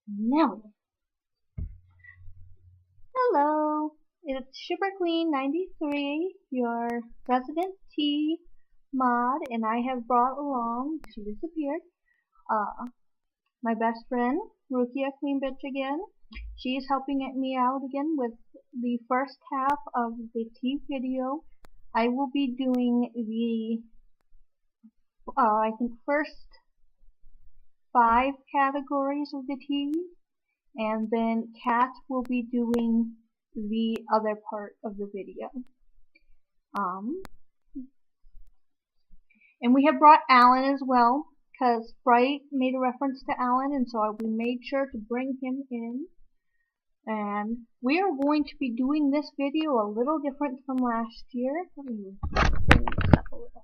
Now, hello, it's Sugar Queen 93, your resident tea mod, and I have brought along, she disappeared, my best friend, Rukia Queen Bitch again. She's helping me out again with the first half of the tea video. I will be doing the, I think, first 5 categories of the tea. And then Kat will be doing the other part of the video. And we have brought Alan as well, because Sprite made a reference to Alan, and so we made sure to bring him in. And we are going to be doing this video a little different from last year. Let me move this up a little.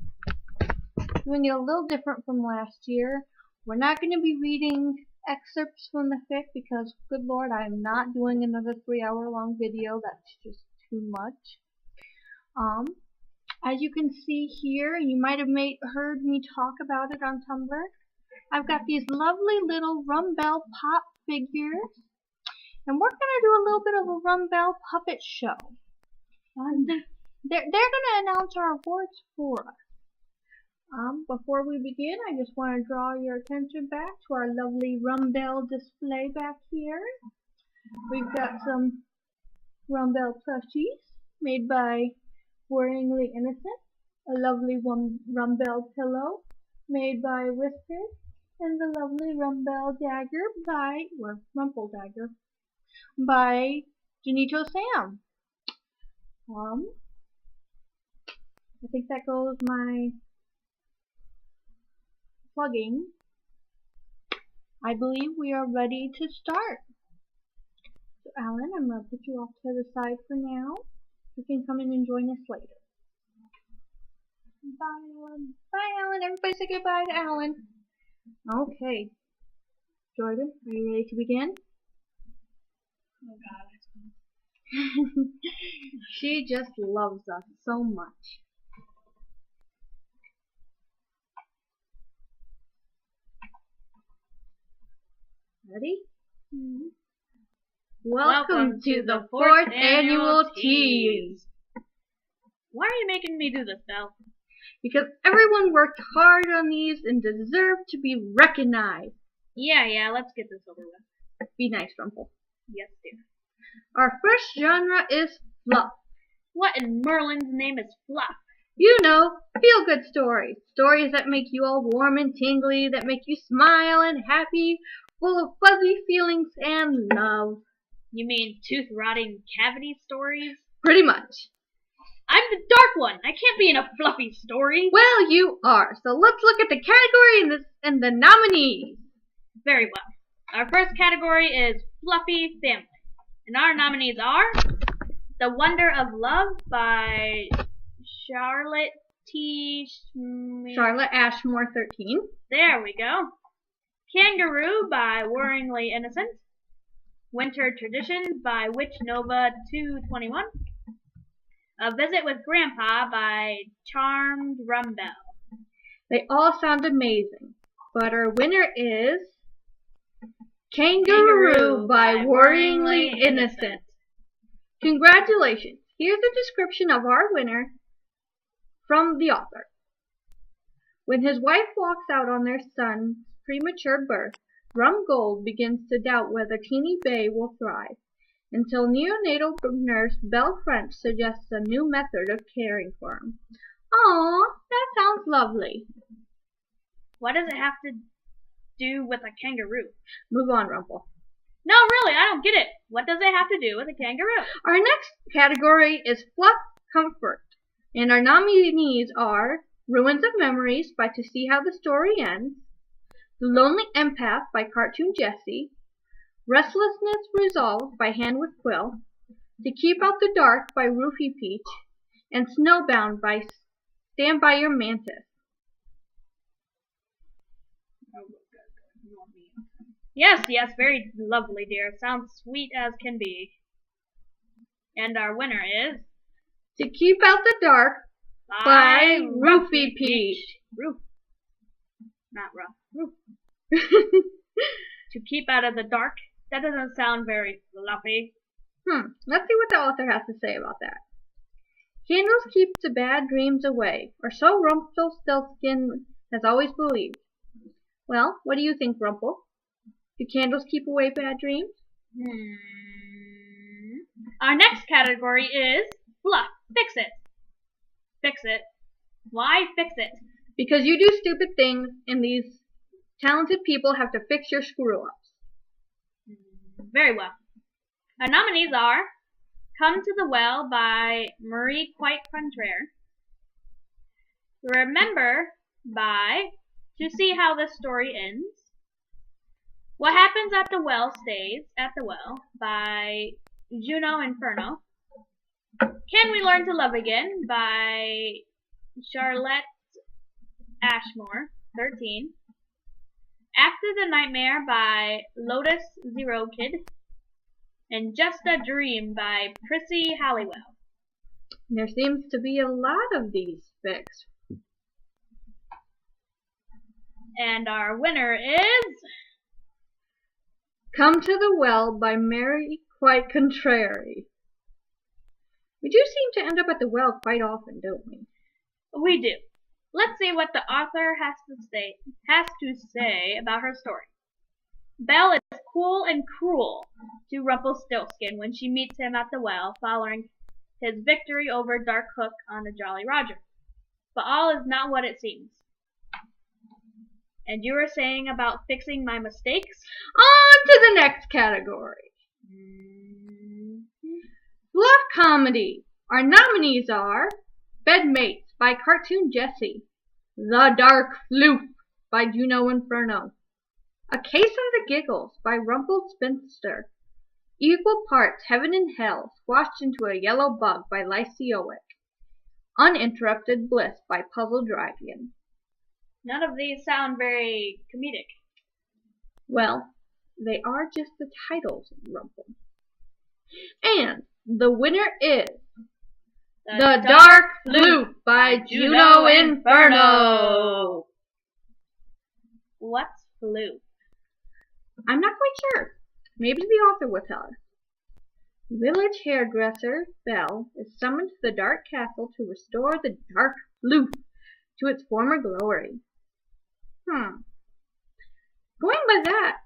Doing it a little different from last year. We're not going to be reading excerpts from the fic because, good lord, I am not doing another 3-hour-long video. That's just too much. As you can see here, you might have heard me talk about it on Tumblr. I've got these lovely little Rumbelle pop figures, and we're going to do a little bit of a Rumbelle puppet show. They're going to announce our awards for us. Before we begin, I just want to draw your attention back to our lovely Rumbelle display back here. We've got some Rumbelle plushies made by Worryingly Innocent, a lovely Rumbelle pillow made by Whiskers, and the lovely Rumbelle dagger Rumple dagger by Janito Sam. I think that goes my plugging. I believe we are ready to start. So Alan, I'm going to put you off to the side for now. You can come in and join us later. Bye, Alan. Bye, Alan. Everybody say goodbye to Alan. Okay. Jordan, are you ready to begin? Oh God. She just loves us so much. Ready? Mm-hmm. Welcome to the 4th annual Tease. Why are you making me do this, Belle? Because everyone worked hard on these and deserve to be recognized. Yeah, let's get this over with. Be nice, Rumple. Yes, dear. Our first genre is fluff. What in Merlin's name is fluff? You know, feel-good stories. Stories that make you all warm and tingly, that make you smile and happy, full of fuzzy feelings and love. You mean tooth-rotting cavity stories? Pretty much. I'm the dark one. I can't be in a fluffy story. Well, you are. So let's look at the category and the nominees. Very well. Our first category is Fluffy Family. And our nominees are The Wonder of Love by Charlotte Ashmore 13. There we go. Kangaroo by Worryingly Innocent. Winter Traditions by Witch Nova 221. A Visit with Grandpa by Charmed Rumbelle. They all sound amazing, but our winner is Kangaroo by Worryingly Innocent. Congratulations! Here's a description of our winner from the author. When his wife walks out on their son's premature birth, Rumgold begins to doubt whether Teeny Bay will thrive, until neonatal nurse Belle French suggests a new method of caring for him. Aww, that sounds lovely. What does it have to do with a kangaroo? Move on, Rumple. No, really, I don't get it. What does it have to do with a kangaroo? Our next category is Fluff Comfort, and our nominees are Ruins of Memories by To See How the Story Ends, The Lonely Empath by Cartoon Jessie, Restlessness Resolved by Hand with Quill, To Keep Out the Dark by Roofie Peach, and Snowbound by Stand By Your Mantis. Yes, very lovely, dear. Sounds sweet as can be. And our winner is To Keep Out the Dark by Roofie Peach. Roof. Not rough. Roof. To Keep Out of the Dark That doesn't sound very fluffy. Let's see what the author has to say about that. Candles keep the bad dreams away, or so Rumpelstiltskin has always believed. Well, what do you think, Rumple? Do candles keep away bad dreams? Our next category is fluff. Fix it. Fix it. Why fix it? Because you do stupid things, and these talented people have to fix your screw-ups. Very well. Our nominees are Come to the Well by Marie Quite Contraire, Remember by To See How This Story Ends, What Happens at the Well Stays at the Well by Juno Inferno, Can We Learn to Love Again by Charlotte Ashmore, 13, After the Nightmare by Lotus Zero Kid, and Just a Dream by Prissy Halliwell. There seems to be a lot of these fixed. And our winner is Come to the Well by Mary Quite Contrary. We do seem to end up at the well quite often, don't we? We do. Let's see what the author has to say about her story. Belle is cool and cruel to Rumpelstiltskin when she meets him at the well following his victory over Dark Hook on the Jolly Roger. But all is not what it seems. And you were saying about fixing my mistakes? On to the next category. Fluff comedy. Our nominees are Bedmates by Cartoon Jessie, The Dark Floof by Juno Inferno, A Case of the Giggles by Rumpled Spinster, Equal Parts Heaven and Hell Squashed into a Yellow Bug by Lyceoic, Uninterrupted Bliss by Puzzle Dragon. None of these sound very comedic. Well, they are just the titles, Rumple. And the winner is The Dark Floof by Juno Inferno. What's floof? I'm not quite sure. Maybe the author will tell us. Village hairdresser Belle is summoned to the Dark Castle to restore the Dark Floof to its former glory. Going by that,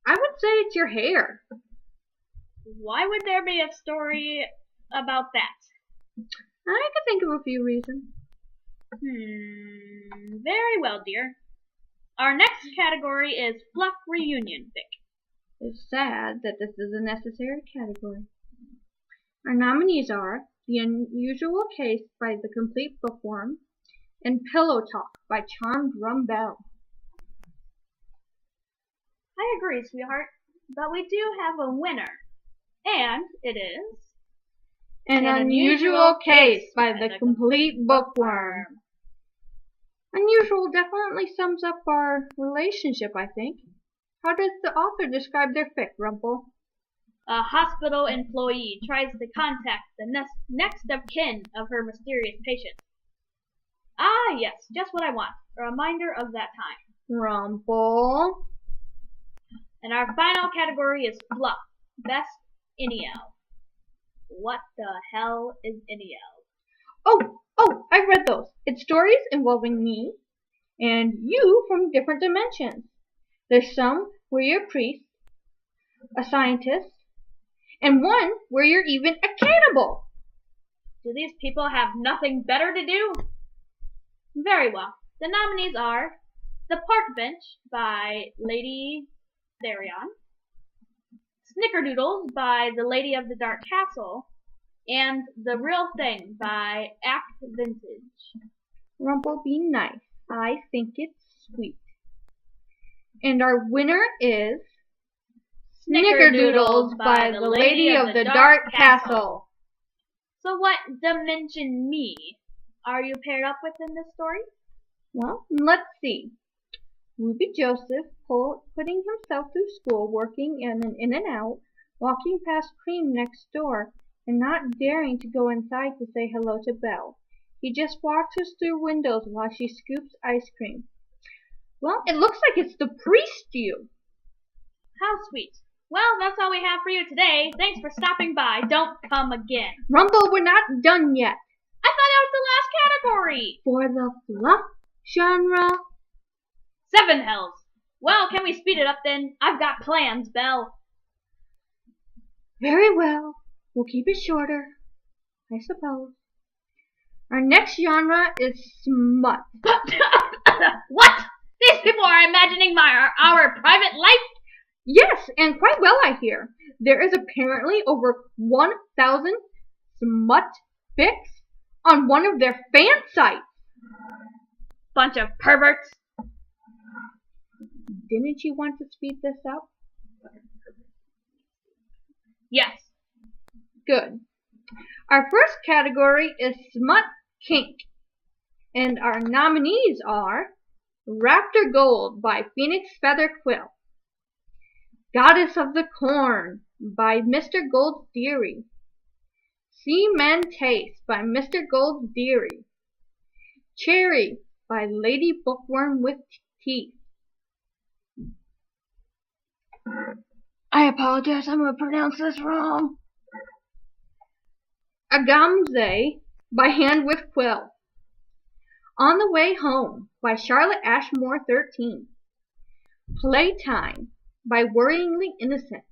I would say it's your hair. Why would there be a story about that? I could think of a few reasons. Very well, dear. Our next category is Fluff Reunion Fic. It's sad that this is a necessary category. Our nominees are The Unusual Case by The Complete Bookworm and Pillow Talk by Charmed Rum Bell. I agree, sweetheart, but we do have a winner, and it is An Unusual Case by The Complete Bookworm. Unusual definitely sums up our relationship, I think. How does the author describe their fic, Rumple? A hospital employee tries to contact the next of kin of her mysterious patient. Ah, yes, just what I want. A reminder of that time. Rumple. And our final category is Fluff. Best Inniel. What the hell is Inniel? Oh, I read those. It's stories involving me and you from different dimensions. There's some where you're a priest, a scientist, and one where you're even a cannibal. Do these people have nothing better to do? Very well. The nominees are The Park Bench by Lady Therion, Snickerdoodles by The Lady of the Dark Castle, and The Real Thing by Act Vintage. Rumple, be nice. I think it's sweet. And our winner is Snickerdoodles by The Lady of the Dark Castle. So what Dimension Me are you paired up with in this story? Well, let's see. Ruby Joseph putting himself through school, working in an In-N-Out, walking past Cream next door, and not daring to go inside to say hello to Belle. He just watches through windows while she scoops ice cream. Well, it looks like it's the priest you. How sweet. Well, that's all we have for you today. Thanks for stopping by. Don't come again. Rumple, we're not done yet. I thought that was the last category. For the fluff genre. 7 hells. Well, can we speed it up then? I've got plans, Belle. Very well. We'll keep it shorter, I suppose. Our next genre is smut. What? These people are imagining our private life? Yes, and quite well, I hear. There is apparently over 1,000 smut fics on one of their fan sites. Bunch of perverts. Didn't you want to speed this up? Yes. Good. Our first category is smut kink, and our nominees are Raptor Gold by Phoenix Feather Quill, Goddess of the Corn by Mr. Gold's Dearie, See Men Taste by Mr. Gold's Dearie, Cherry by Lady Bookworm with Teeth. I apologize, I'm going to pronounce this wrong. Agamze by Hand with Quill, On the Way Home by Charlotte Ashmore 13, Playtime by Worryingly Innocent,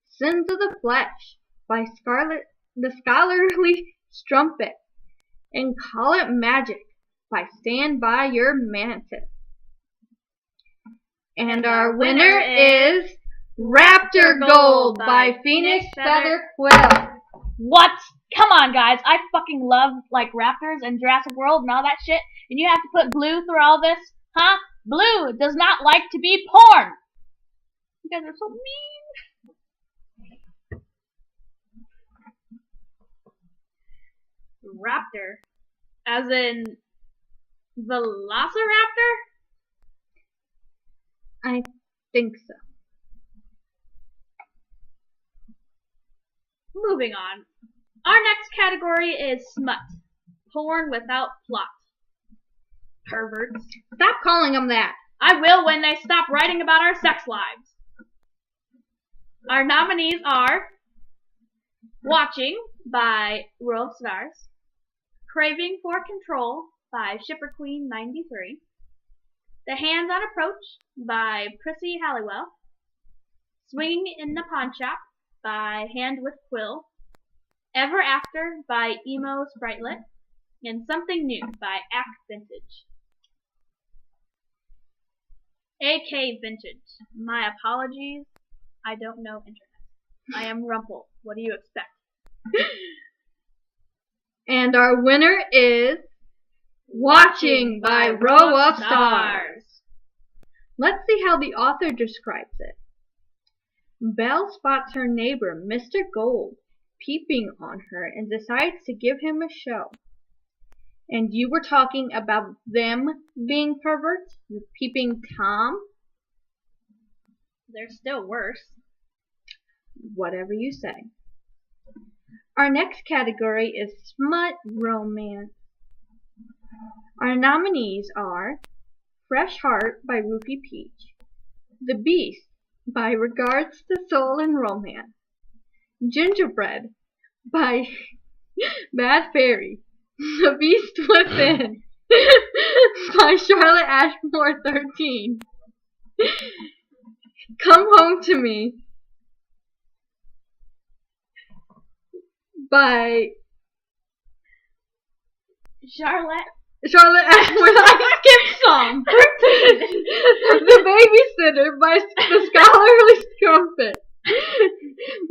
Sins of the Flesh by the Scholarly Strumpet, and Call It Magic by Stand By Your Mantis. And our winner is Raptor Gold by Phoenix Feather Quill. What? Come on, guys. I fucking love, like, Raptors and Jurassic World and all that shit. And you have to put Blue through all this? Huh? Blue does not like to be porn. You guys are so mean. Raptor. As in Velociraptor? I think so. Moving on. Our next category is smut. Porn without plot. Perverts. Stop calling them that. I will when they stop writing about our sex lives. Our nominees are Watching by Row of Stars, Craving for Control by Shipper Queen 93, The Hands-On Approach by Prissy Halliwell, Swinging in the Pawn Shop by Hand with Quill, Ever After by Emo Spritelet, and Something New by Ack Vintage. AK Vintage. My apologies. I don't know internet. I am Rumple. What do you expect? And our winner is Watching by Row of Stars. Let's see how the author describes it. Belle spots her neighbor, Mr. Gold, peeping on her and decides to give him a show. And you were talking about them being perverts? Peeping Tom? They're still worse. Whatever you say. Our next category is smut romance. Our nominees are Fresh Heart by Rupee Peach, The Beast by Regards to Soul and Romance, Gingerbread by Bad Fairy, The Beast Within by Charlotte Ashmore 13, Come Home to Me by Charlotte Ashmore. I skipped some. The Babysitter by the Scholarly Strumpet.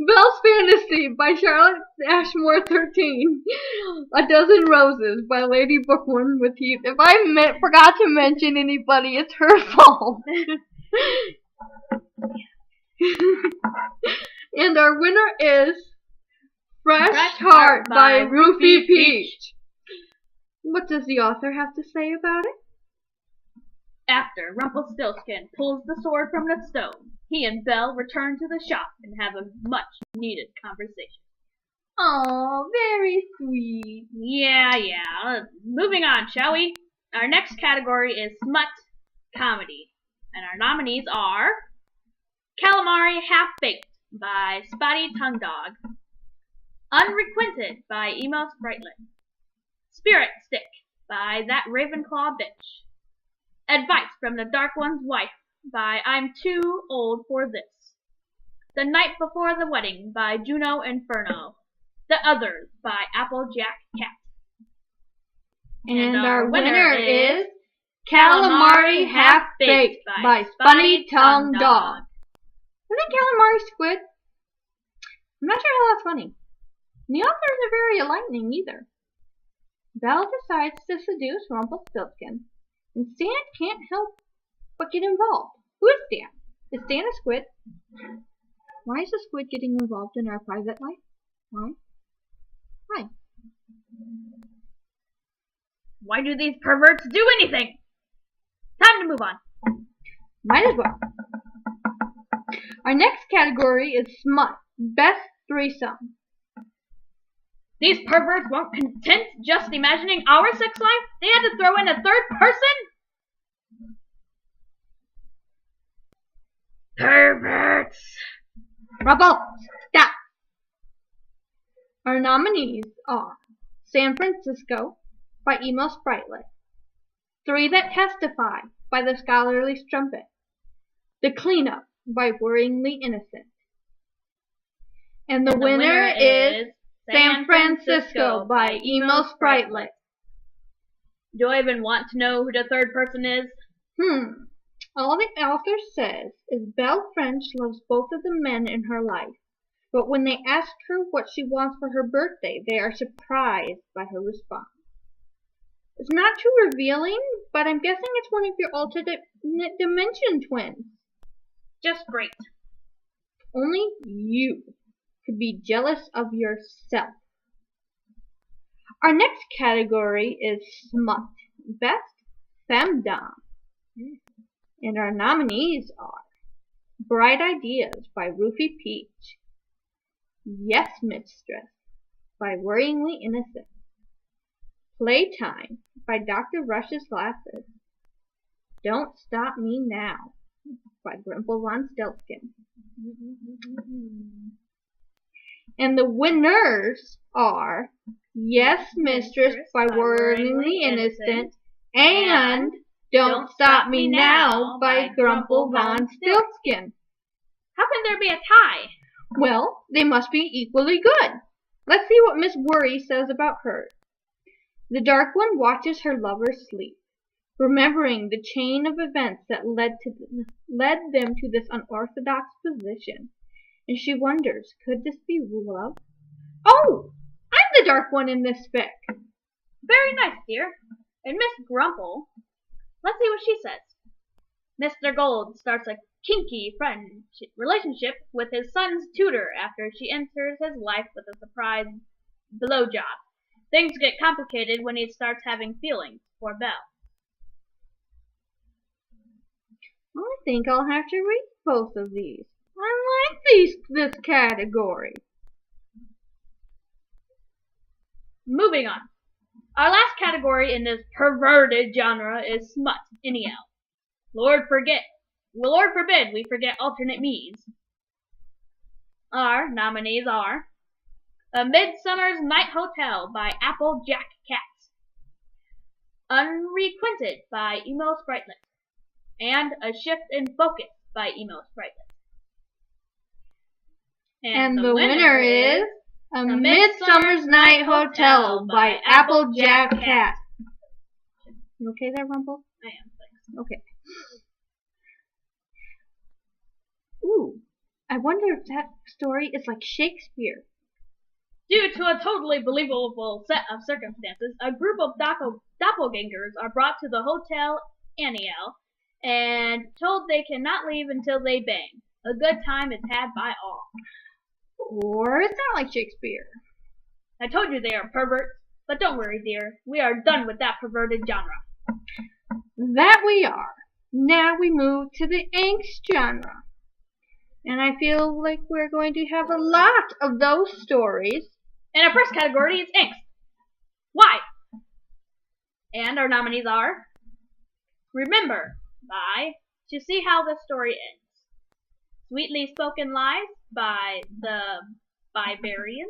Belle's Fantasy by Charlotte Ashmore 13. A Dozen Roses by Lady Bookworm with Teeth. If I forgot to mention anybody, it's her fault. And our winner is Fresh Heart by Rupee Peach. What does the author have to say about it? After Rumpelstiltskin pulls the sword from the stone, he and Belle return to the shop and have a much-needed conversation. Oh, very sweet. Yeah. Moving on, shall we? Our next category is smut comedy. And our nominees are Calamari Half-Baked by Spotty Tongue Dog. Unrequited by Emo Sprightlet. Spirit Stick by That Ravenclaw Bitch. Advice from the Dark One's Wife by I'm Too Old for This. The Night Before the Wedding by Juno Inferno. The Others by Applejack Cat. And our winner is Calamari Half-Baked by Spotty Tongue Dog. Isn't calamari squid? I'm not sure how that's funny. And the authors are very enlightening either. Belle decides to seduce Rumpelstiltskin, and Stan can't help but get involved. Who is Stan? Is Stan a squid? Why is a squid getting involved in our private life? Why? Why? Why do these perverts do anything? Time to move on. Might as well. Our next category is Smut, Best Threesome. These perverts weren't content just imagining our sex life. They had to throw in a third person? Perverts! Rubble, stop! Our nominees are San Francisco by Emo Sprightlet, Three That Testify by The Scholarly Strumpet, The Cleanup by Worryingly Innocent. And the winner is San Francisco by Emo Sprightlet. Do I even want to know who the third person is? All the author says is Belle French loves both of the men in her life, but when they ask her what she wants for her birthday, they are surprised by her response. It's not too revealing, but I'm guessing it's one of your alternate dimension twins. Just great. Only you could be jealous of yourself. Our next category is Smut, Best Femdom. And our nominees are Bright Ideas by Roofie Peach, Yes Mistress by Worryingly Innocent, Playtime by Dr. Rush's Glasses, Don't Stop Me Now by Grimple Von Stiltskin. And the winners are Yes Mistress by Worryingly Innocent and Don't Stop Me Now by Grumple Von Stiltskin. How can there be a tie? Well, they must be equally good. Let's see what Miss Worry says about her. The Dark One watches her lover sleep, remembering the chain of events that led them to this unorthodox position, and she wonders, could this be love? Oh, I'm the Dark One in this fic. Very nice, dear. And Miss Grumple, let's see what she says. Mr. Gold starts a kinky relationship with his son's tutor after she enters his life with a surprise blowjob. Things get complicated when he starts having feelings for Belle. I think I'll have to read both of these. I like this category. Moving on. Our last category in this perverted genre is smut, anyhow. Lord forbid we forget alternate means. Our nominees are A Midsummer's Night Hotel by Applejack Cat, Unrequited by Emo Sprightlet, and A Shift in Focus by Emo Sprightlet. And the winner is A Midsummer's Night Hotel by Applejack Cat. You okay there, Rumple? I am, thanks. Okay. Ooh, I wonder if that story is like Shakespeare. Due to a totally believable set of circumstances, a group of doppelgangers are brought to the Hotel Aniel and told they cannot leave until they bang. A good time is had by all. Or it's not like Shakespeare. I told you they are perverts, but don't worry, dear. We are done with that perverted genre. That we are. Now we move to the angst genre. And I feel like we're going to have a lot of those stories. And our first category is angst. Why? And our nominees are Remember by To See How the Story Ends, Sweetly Spoken Lies by the Biberian.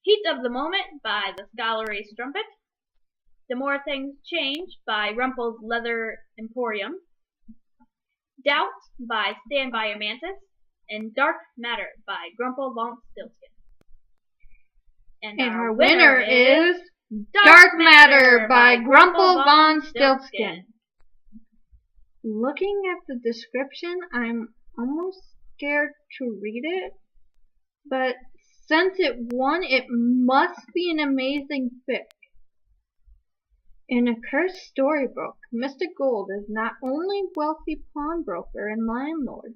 Heat of the Moment by the Scholarly Strumpet. The More Things Change by Rumple's Leather Emporium. Doubt by Stand By a Mantis. And Dark Matter by Grumple Von Stiltskin. And our winner is Dark Matter by Grumple Von Stiltskin. Looking at the description, I'm almost scared to read it, but since it won, it must be an amazing fic. In a cursed storybook, Mr. Gold is not only wealthy pawnbroker and landlord,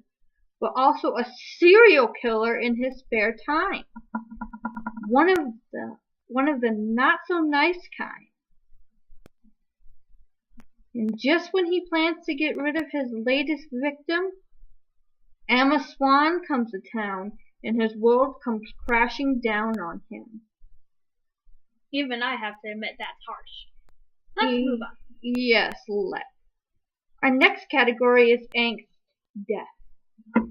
but also a serial killer in his spare time. One of the not so nice kind. And just when he plans to get rid of his latest victim, Emma Swan comes to town and his world comes crashing down on him. Even I have to admit that's harsh. Let's move on. Yes, let's. Our next category is angst, death.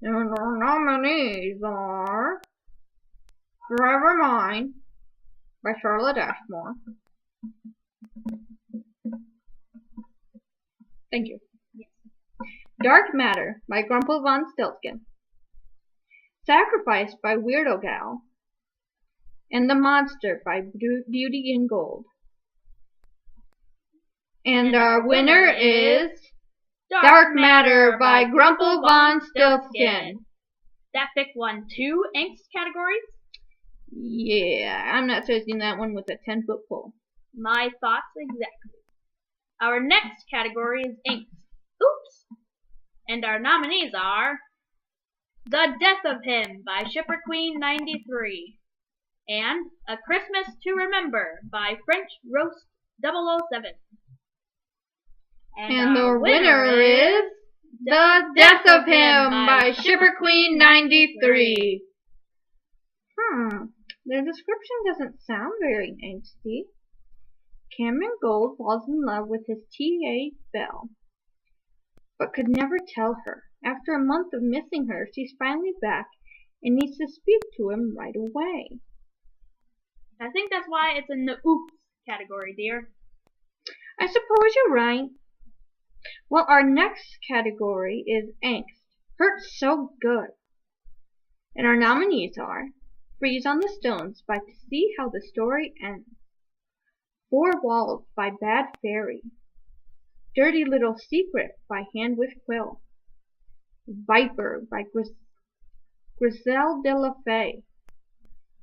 And our nominees are Forever Mine by Charlotte Ashmore. Thank you. Yes. Dark Matter by Grumple Von Stiltskin. Sacrifice by Weirdo Gal. And The Monster by Beauty in Gold. And our winner is Dark Matter by Grumple Von Stiltskin. That fic won 2 angst categories. Yeah, I'm not touching that one with a 10-foot pole. My thoughts exactly. Our next category is angst. Oops! And our nominees are The Death of Him by Shipper Queen 93 and A Christmas to Remember by French Roast 007. And the winner is The Death of Him by Shipper Queen 93. The description doesn't sound very angsty. Cameron Gold falls in love with his TA, Belle, but could never tell her. After a month of missing her, she's finally back and needs to speak to him right away. I think that's why it's in the oops category, dear. I suppose you're right. Well, our next category is angst. Hurts so good. And our nominees are Freeze on the Stones by To See How the Story Ends. 4 Walls by Bad Fairy. Dirty Little Secret by Hand with Quill. Viper by Griselle de la Fay.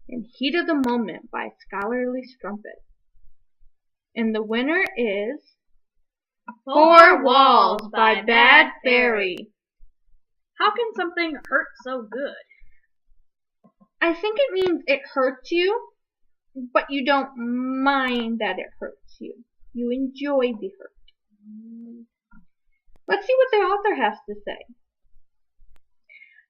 And Heat of the Moment by Scholarly Strumpet. And the winner is 4 Walls by Bad Fairy. How can something hurt so good? I think it means it hurts you, but you don't mind that it hurts you. You enjoy the hurt. Let's see what the author has to say.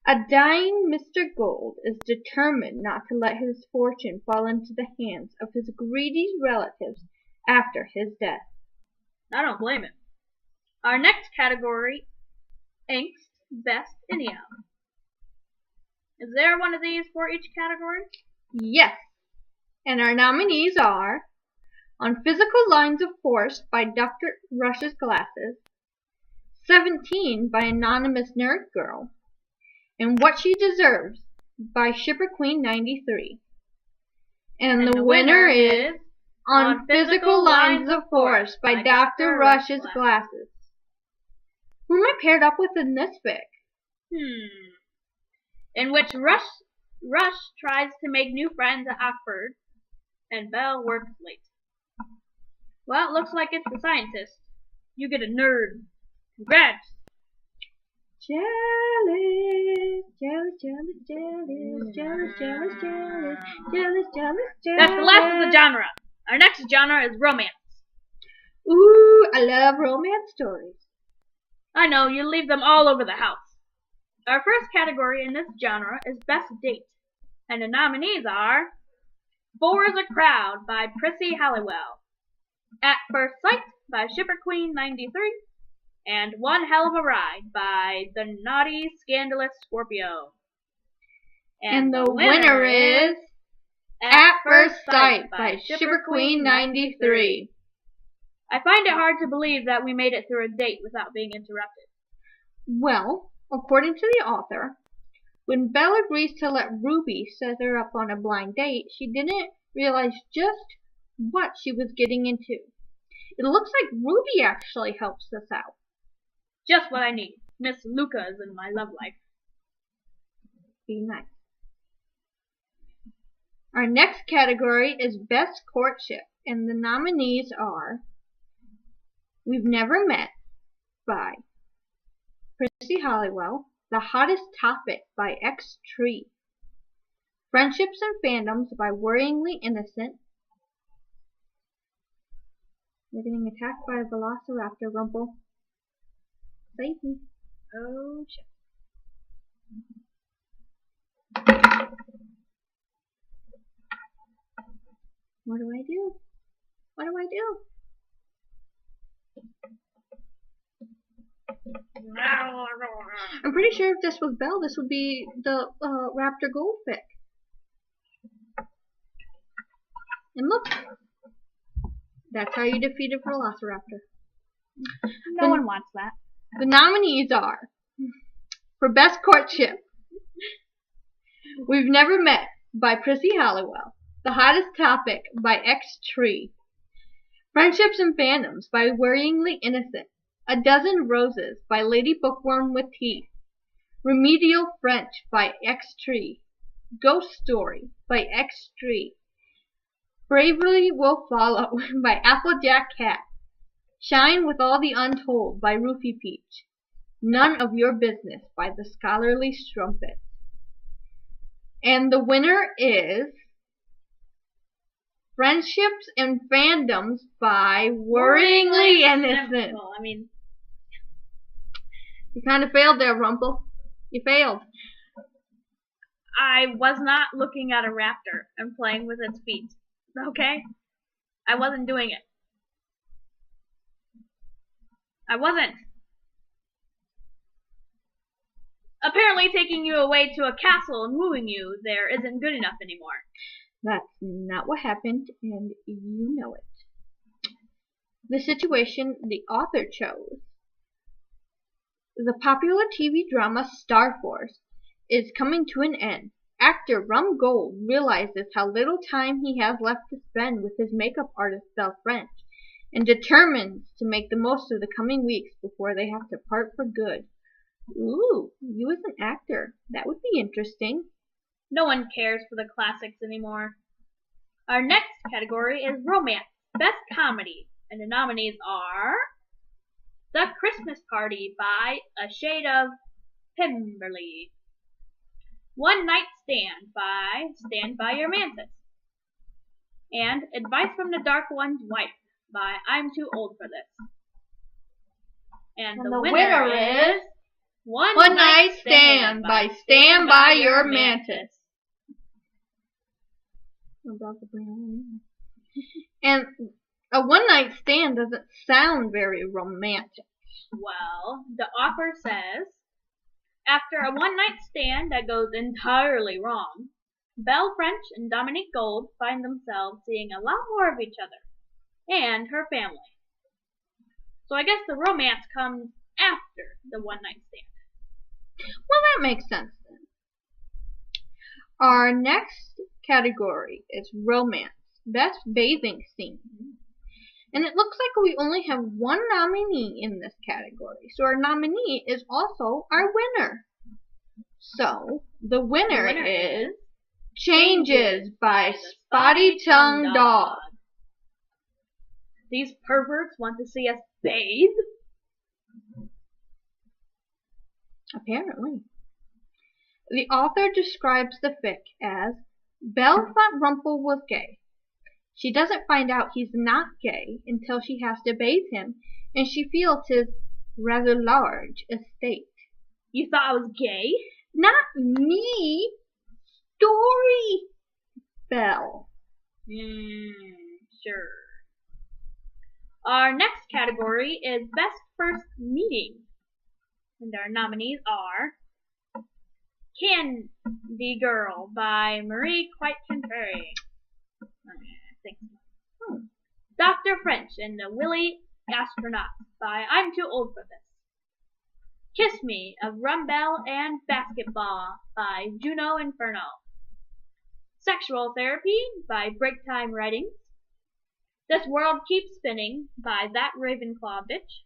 A dying Mr. Gold is determined not to let his fortune fall into the hands of his greedy relatives after his death. I don't blame him. Our next category, angst, best, anyhow. Is there one of these for each category? Yes. And our nominees are On Physical Lines of Force by Dr. Rush's Glasses, 17 by Anonymous Nerd Girl, and What She Deserves by Shipper Queen 93. And the winner is On Physical Lines of Force by Dr. Rush's Glasses. Who am I paired up with in this fic? In which Rush tries to make new friends at Oxford, and Belle works late. Well, it looks like it's the scientist. You get a nerd. Congrats! Jealous, jealous, jealous, jealous, jealous, jealous, jealous, jealous, jealous, jealous. That's the last of the genre. Our next genre is romance. Ooh, I love romance stories. I know, you leave them all over the house. Our first category in this genre is Best Date, and the nominees are Four is a Crowd by Prissy Halliwell, At First Sight by Shipper Queen 93. And One Hell of a Ride by The Naughty Scandalous Scorpio. And the winner is At First Sight by Shipper Queen 93. I find it hard to believe that we made it through a date without being interrupted. Well, according to the author, when Belle agrees to let Ruby set her up on a blind date, she didn't realize just what she was getting into. It looks like Ruby actually helps us out. Just what I need. Miss Luca is in my love life. Be nice. Our next category is Best Courtship, and the nominees are We've Never Met by Prissy Halliwell, The Hottest Topic by X Tree, Friendships and Fandoms by Worryingly Innocent. We're getting attacked by a velociraptor, Rumple. Save me. Oh, shit. What do I do? What do I do? I'm pretty sure if this was Belle, this would be the raptor goldfish. And look, that's how you defeat a velociraptor. No one wants that. The nominees are for Best Courtship, We've Never Met by Prissy Halliwell, The Hottest Topic by X Tree, Friendships and Fandoms by Worryingly Innocent, A Dozen Roses by Lady Bookworm with Teeth, Remedial French by X Tree, Ghost Story by X Tree, Bravely Will Follow by Applejack Cat, Shine with All the Untold by Roofie Peach, None of Your Business by The Scholarly Strumpet. And the winner is Friendships and Fandoms by Worryingly Innocent. Simple. I mean, you kind of failed there, Rumple. You failed. I was not looking at a raptor and playing with its feet. Okay? I wasn't doing it. I wasn't. Apparently taking you away to a castle and wooing you there isn't good enough anymore. That's not what happened, and you know it. The situation the author chose. The popular TV drama Star Force is coming to an end. Actor Rum Gold realizes how little time he has left to spend with his makeup artist Belle French, and determines to make the most of the coming weeks before they have to part for good. Ooh, you as an actor. That would be interesting. No one cares for the classics anymore. Our next category is Romance, Best Comedy, and the nominees are The Christmas Party by A Shade of Pemberley, One Night Stand by Stand By Your Mantis, and Advice from the Dark One's Wife by I'm Too Old for This. And the winner is One Night Stand by Stand By Your Mantis. And a one-night stand doesn't sound very romantic. Well, the author says, after a one-night stand that goes entirely wrong, Belle French and Dominique Gold find themselves seeing a lot more of each other and her family. So I guess the romance comes after the one-night stand. Well, that makes sense then. Our next category is Romance, Best Bathing Scene. And it looks like we only have one nominee in this category. So our nominee is also our winner. So the winner is Changes by Spotty Tongue Dog. These perverts want to see us bathe? Apparently. The author describes the fic as Belle thought Rumple was gay. She doesn't find out he's not gay until she has to bathe him, and she feels his rather large estate. You thought I was gay? Not me. Story Belle. Sure. Our next category is Best First Meeting. And our nominees are Candy Girl by Marie Quite-Contrary. Dr. French and the Willy Astronaut by I'm Too Old for This. Kiss Me of Rumbelle and Basketball by Juno Inferno. Sexual Therapy by Breaktime Writings. This World Keeps Spinning by That Ravenclaw Bitch.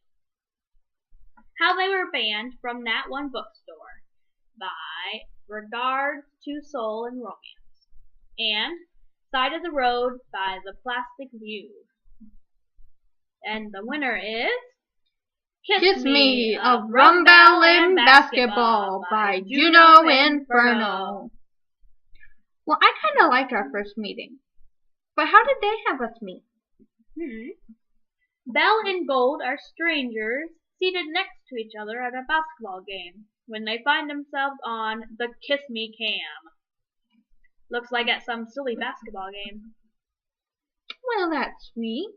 How They Were Banned from That One Bookstore by Regards to Soul and Romance. And Side of the Road by The Plastic View. And the winner is Kiss Me of Rumbelle and Basketball by Juno Inferno. Well, I kind of liked our first meeting. But how did they have us meet? Belle and Gold are strangers seated next to each other at a basketball game when they find themselves on the Kiss Me cam. Looks like at some silly basketball game. Well, that's sweet.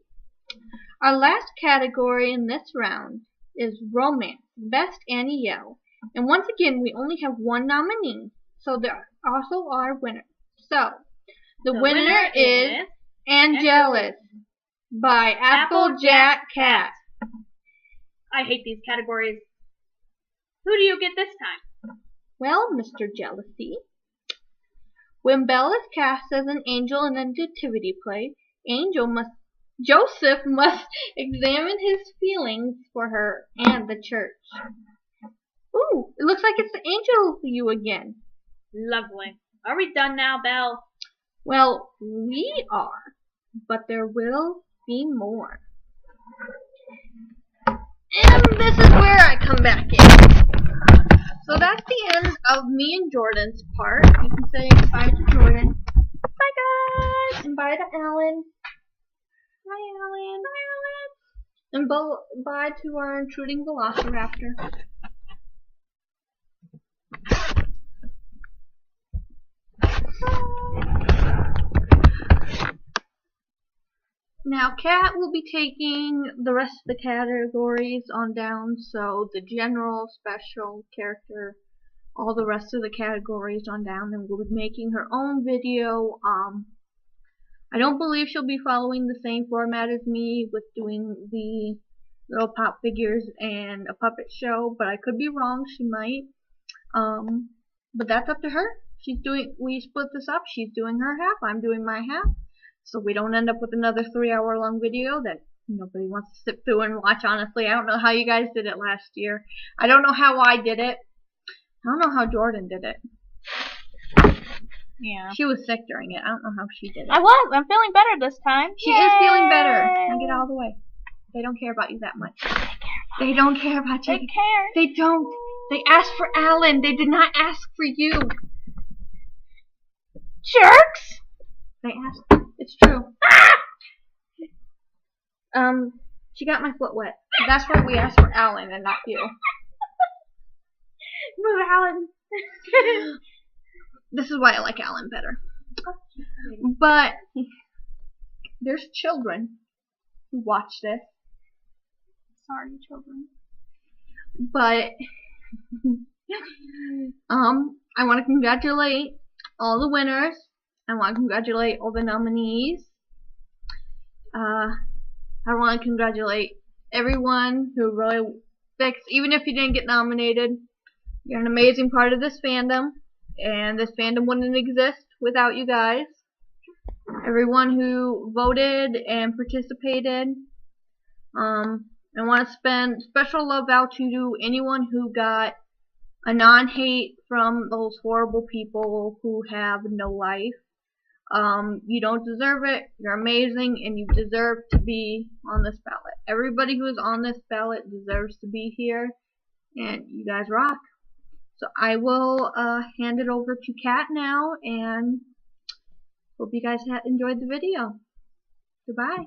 Our last category in this round is Romance, Best Annie Yell. And once again, we only have one nominee, so there also are winners. So, the winner is Angelus by Applejack Cat. I hate these categories. Who do you get this time? Well, Mr. Jealousy, when Belle is cast as an angel in a nativity play, Joseph must examine his feelings for her and the church. Ooh, it looks like it's the angel you again. Lovely. Are we done now, Belle? Well, we are, but there will be more. And this is where I come back in. So that's the end of me and Jordan's part. You can say goodbye to Jordan. Bye, guys. And bye to Alan. Bye, Alan. Bye, Alan. And bye to our intruding velociraptor. Now, Kat will be taking the rest of the categories on down, so the general, special, character, all the rest of the categories on down, and we'll be making her own video. I don't believe she'll be following the same format as me with doing the little pop figures and a puppet show, but I could be wrong, she might. But that's up to her. We split this up, she's doing her half, I'm doing my half. So we don't end up with another 3-hour-long video that nobody wants to sit through and watch, honestly. I don't know how you guys did it last year. I don't know how I did it. I don't know how Jordan did it. Yeah. She was sick during it. I don't know how she did it. I was. I'm feeling better this time. She is feeling better. Now get out of the way. They don't care about you that much. They don't care about you. They care. They don't. They asked for Alan. They did not ask for you. Jerks! They asked. It's true. She got my foot wet. That's why we asked for Alan and not you. Move, Alan. This is why I like Alan better. But there's children who watch this. Sorry, children. But I want to congratulate all the winners. I want to congratulate all the nominees. I want to congratulate everyone who really fixed, even if you didn't get nominated, you're an amazing part of this fandom, and this fandom wouldn't exist without you guys. Everyone who voted and participated. I want to spend special love out to anyone who got a non-hate from those horrible people who have no life. You don't deserve it. You're amazing, and you deserve to be on this ballot. Everybody who is on this ballot deserves to be here, and you guys rock. So I will hand it over to Kat now, and hope you guys enjoyed the video. Goodbye.